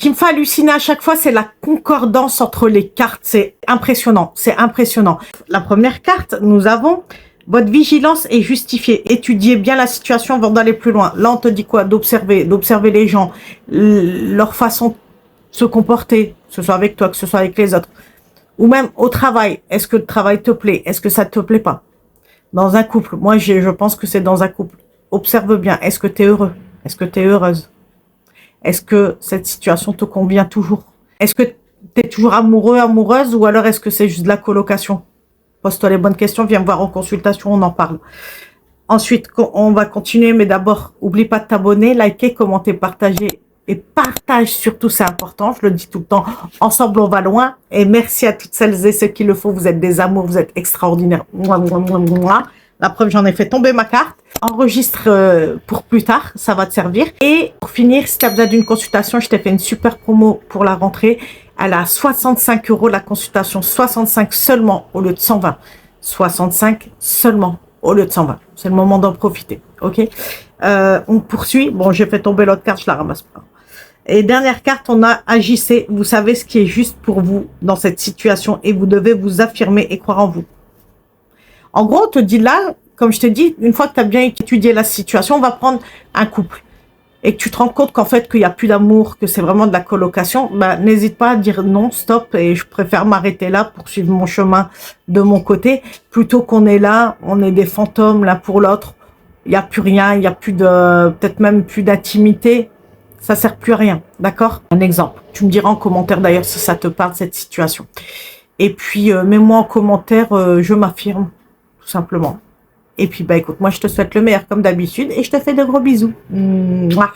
qui me fait halluciner à chaque fois, c'est la concordance entre les cartes. C'est impressionnant, c'est impressionnant. La première carte, nous avons votre vigilance est justifiée. Étudiez bien la situation avant d'aller plus loin. Là, on te dit quoi? D'observer les gens, leur façon de se comporter, que ce soit avec toi, que ce soit avec les autres. Ou même au travail. Est-ce que le travail te plaît? Est-ce que ça te plaît pas? Dans un couple. Moi, je pense que c'est dans un couple. Observe bien. Est-ce que tu es heureux? Est-ce que tu es heureuse? Est-ce que cette situation te convient toujours? Est-ce que tu es toujours amoureux, amoureuse, ou alors est-ce que c'est juste de la colocation? Pose-toi les bonnes questions, viens me voir en consultation, on en parle. Ensuite, on va continuer, mais d'abord, oublie pas de t'abonner, liker, commenter, partager. Et partage surtout, c'est important, je le dis tout le temps. Ensemble, on va loin. Et merci à toutes celles et ceux qui le font. Vous êtes des amours, vous êtes extraordinaires. Mouah, mouah, mouah, mouah. La preuve, j'en ai fait tomber ma carte. Enregistre pour plus tard, ça va te servir. Et pour finir, si tu as besoin d'une consultation, je t'ai fait une super promo pour la rentrée. Elle a 65 € la consultation, 65 seulement au lieu de 120. 65 seulement au lieu de 120. C'est le moment d'en profiter, ok? On poursuit. Bon, j'ai fait tomber l'autre carte, je la ramasse pas. Et dernière carte, on a agissez. Vous savez ce qui est juste pour vous dans cette situation et vous devez vous affirmer et croire en vous. En gros, on te dit là, comme je te dis, une fois que tu as bien étudié la situation, on va prendre un couple et que tu te rends compte qu'en fait, qu'il n'y a plus d'amour, que c'est vraiment de la colocation, bah, n'hésite pas à dire non, stop, et je préfère m'arrêter là pour suivre mon chemin de mon côté, plutôt qu'on est là, on est des fantômes l'un pour l'autre, il n'y a plus rien, il n'y a plus de, peut-être même plus d'intimité, ça sert plus à rien, d'accord? Un exemple, tu me diras en commentaire d'ailleurs si ça te parle cette situation. Et puis, mets-moi en commentaire, je m'affirme, tout simplement. Et puis, bah écoute, moi je te souhaite le meilleur comme d'habitude et je te fais de gros bisous. Mouah.